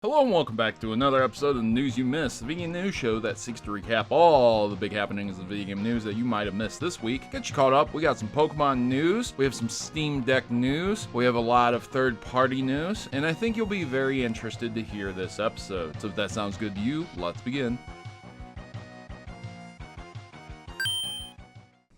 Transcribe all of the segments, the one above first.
Hello and welcome back to another episode of the News You Missed, the video game news show that seeks to recap all the big happenings of video game news that you might have missed this week. Get you caught up. We got some Pokemon news, we have some Steam Deck news, we have a lot of third-party news, and I think you'll be very interested to hear this episode. So if that sounds good to you, let's begin.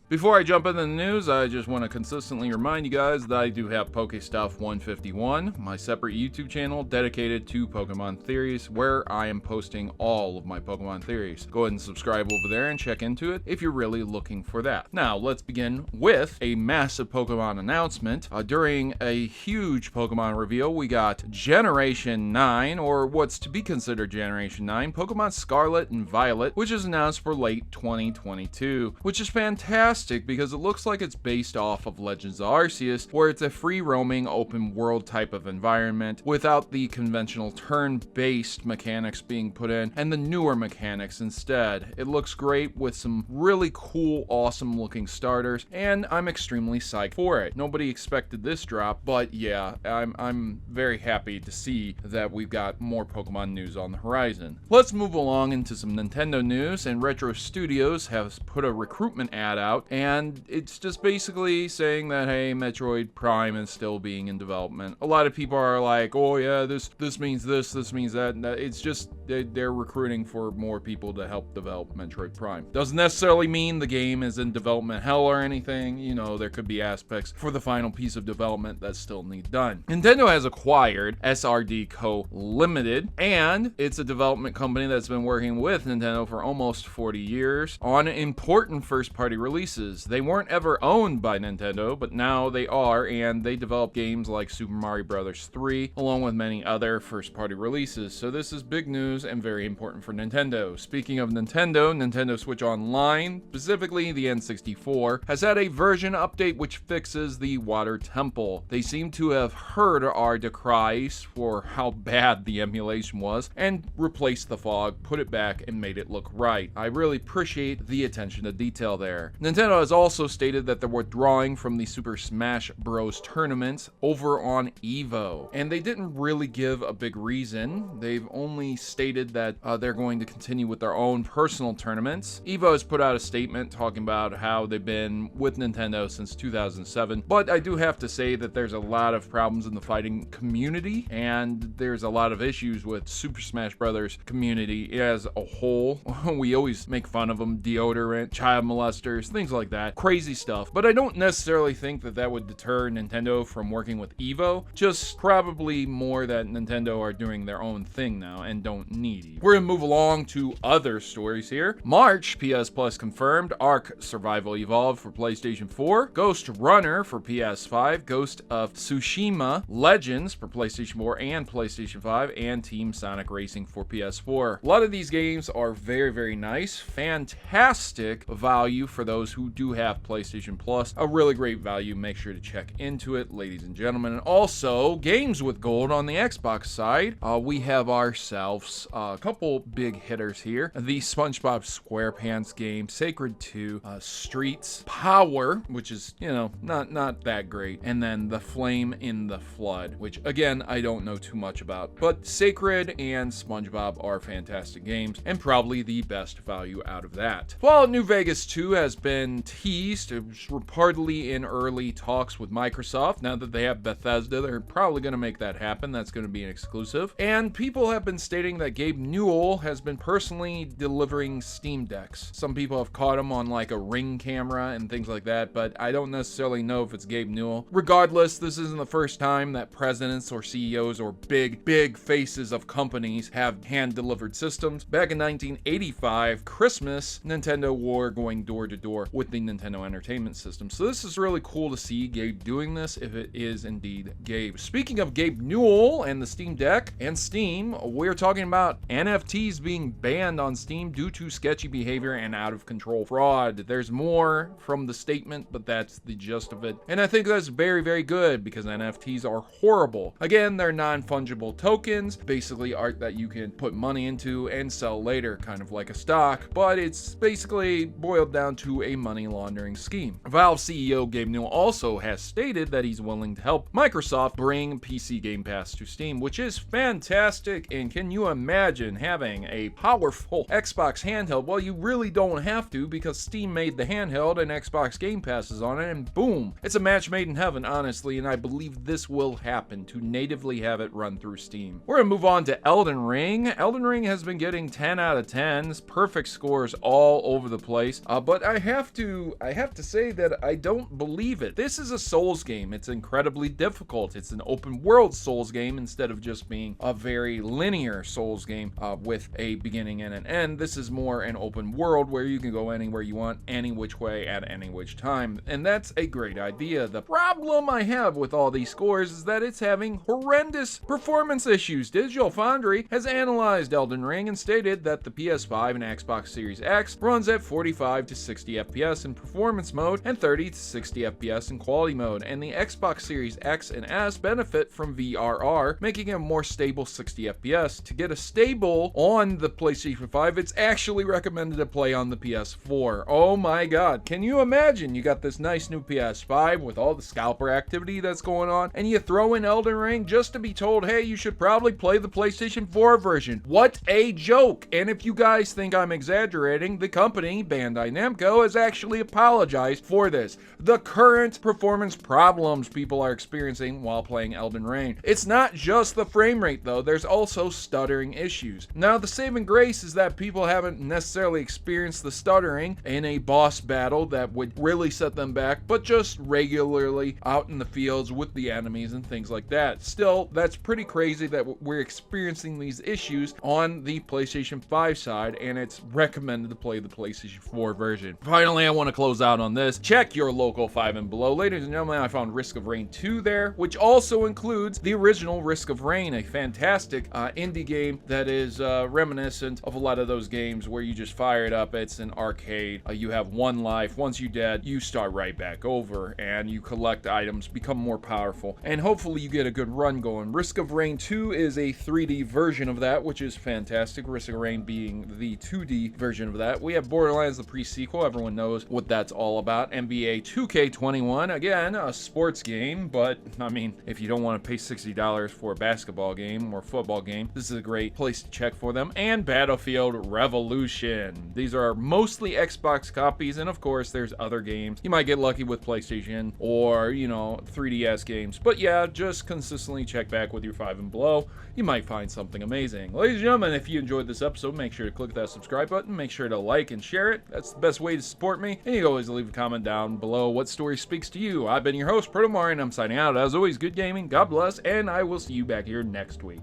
Before I jump into the news, I just want to consistently remind you guys that I do have Pokestuff 151, my separate YouTube channel dedicated to Pokemon theories, where I am posting all of my Pokemon theories. Go ahead and subscribe over there and check into it if you're really looking for that. Now, let's begin with a massive Pokemon announcement. During a huge Pokemon reveal, we got Generation 9, or what's to be considered Generation 9, Pokemon Scarlet and Violet, which is announced for late 2022, which is fantastic because it looks like it's based off of Legends of Arceus, where it's a free-roaming open world type of environment without the conventional turn-based mechanics being put in and the newer mechanics instead. It looks great with some really cool, awesome looking starters, and I'm extremely psyched for it. Nobody expected this drop, but yeah, I'm very happy to see that we've got more Pokemon news on the horizon. Let's move along into some Nintendo news, and Retro Studios has put a recruitment ad out, and it's just basically saying that, hey, Metroid Prime is still being in development. A lot of people are like, oh yeah, this means this means that. It's just they're recruiting for more people to help develop Metroid Prime. Doesn't necessarily mean the game is in development hell or anything. You know, there could be aspects for the final piece of development that still need done. Nintendo has acquired SRD Co Limited, and it's a development company that's been working with Nintendo for almost 40 years on important first-party releases. They weren't ever owned by Nintendo, but now they are, and they develop games like Super Mario Bros. 3, along with many other first-party releases. So this is big news and very important for Nintendo. Speaking of Nintendo, Nintendo Switch Online, specifically the N64, has had a version update which fixes the water temple. They seem to have heard our decries for how bad the emulation was and replaced the fog, put it back, and made it look right. I really appreciate the attention to detail there. Nintendo has also stated that they're withdrawing from the Super Smash Bros. Tournament over on Evo, and they didn't really give a big reason. They've only stated that they're going to continue with their own personal tournaments. Evo has put out a statement talking about how they've been with Nintendo since 2007, but I do have to say that there's a lot of problems in the fighting community, and there's a lot of issues with Super Smash Bros. Community as a whole. We always make fun of them, deodorant, child molesters, things like that, crazy stuff, but I don't necessarily think that would deter Nintendo from working with Evo, just probably more that Nintendo are doing their own thing now and don't need Evo. We're gonna move along to other stories here. March, PS Plus confirmed Ark Survival Evolved for PlayStation 4, Ghost Runner for PS5, Ghost of Tsushima Legends for PlayStation 4 and PlayStation 5, and Team Sonic Racing for PS4. A lot of these games are very, very nice, fantastic value for those who do have PlayStation Plus, a really great value. Make sure to check into it, ladies and gentlemen. And also, games with gold on the Xbox side. We have ourselves a couple big hitters here. The SpongeBob SquarePants game, Sacred 2, Streets, Power, which is, you know, not that great, and then The Flame in the Flood, which again, I don't know too much about, but Sacred and SpongeBob are fantastic games, and probably the best value out of that. Fallout New Vegas 2 has been teased. It was reportedly in early talks with Microsoft. Now that they have Bethesda, they're probably going to make that happen. That's going to be an exclusive. And people have been stating that Gabe Newell has been personally delivering Steam Decks. Some people have caught him on like a Ring camera and things like that, but I don't necessarily know if it's Gabe Newell. Regardless, this isn't the first time that presidents or CEOs or big faces of companies have hand-delivered systems. Back in 1985, Christmas, Nintendo were going door to door with the Nintendo Entertainment System. So this is really cool to see Gabe doing this, if it is indeed Gabe. Speaking of Gabe Newell and the Steam Deck and Steam, we're talking about NFTs being banned on Steam due to sketchy behavior and out of control fraud. There's more from the statement, but that's the gist of it. And I think that's very, very good because NFTs are horrible. Again, they're non-fungible tokens, basically art that you can put money into and sell later, kind of like a stock, but it's basically boiled down to a money money laundering scheme. Valve CEO Gabe Newell also has stated that he's willing to help Microsoft bring PC Game Pass to Steam, which is fantastic. And can you imagine having a powerful Xbox handheld? Well, you really don't have to, because Steam made the handheld and Xbox Game Pass is on it, and boom, it's a match made in heaven, honestly, and I believe this will happen, to natively have it run through Steam. We're gonna move on to Elden Ring. Elden Ring has been getting 10 out of 10s, perfect scores all over the place, but I have to say that I don't believe it. This is a Souls game. It's incredibly difficult. It's an open world Souls game instead of just being a very linear Souls game with a beginning and an end. This is more an open world where you can go anywhere you want, any which way, at any which time, and that's a great idea. The problem I have with all these scores is that it's having horrendous performance issues. Digital Foundry has analyzed Elden Ring and stated that the PS5 and Xbox Series X runs at 45 to 60 FPS in performance mode and 30 to 60 FPS in quality mode, and the Xbox Series X and S benefit from VRR, making it a more stable 60 FPS. To get a stable on the PlayStation 5, it's actually recommended to play on the PS4. Oh my god, can you imagine? You got this nice new PS5 with all the scalper activity that's going on, and you throw in Elden Ring just to be told, hey, you should probably play the PlayStation 4 version. What a joke! And if you guys think I'm exaggerating, the company, Bandai Namco, has actually apologized for this. The current performance problems people are experiencing while playing Elden Ring. It's not just the frame rate though, there's also stuttering issues. Now, the saving grace is that people haven't necessarily experienced the stuttering in a boss battle that would really set them back, but just regularly out in the fields with the enemies and things like that. Still, that's pretty crazy that we're experiencing these issues on the PlayStation 5 side, and it's recommended to play the PlayStation 4 version. Finally, I want to close out on this. Check your local 5 and below. Ladies and gentlemen, I found Risk of Rain 2 there, which also includes the original Risk of Rain, a fantastic indie game that is reminiscent of a lot of those games where you just fire it up. It's an arcade. You have one life. Once you're dead, you start right back over, and you collect items, become more powerful, and hopefully you get a good run going. Risk of Rain 2 is a 3D version of that, which is fantastic. Risk of Rain being the 2D version of that. We have Borderlands the Pre-Sequel. Everyone knows what that's all about. NBA 2K21, again, a sports game, but I mean, if you don't want to pay $60 for a basketball game or football game, this is a great place to check for them. And Battlefield Revolution. These are mostly Xbox copies, and of course, there's other games. You might get lucky with PlayStation or, 3DS games. But yeah, just consistently check back with your 5 and below. You might find something amazing. Ladies and gentlemen, if you enjoyed this episode, make sure to click that subscribe button. Make sure to like and share it. That's the best way to support me. And you can always leave a comment down below what story speaks to you. I've been your host, Protomario, and I'm signing out. As always, good gaming, God bless, and I will see you back here next week.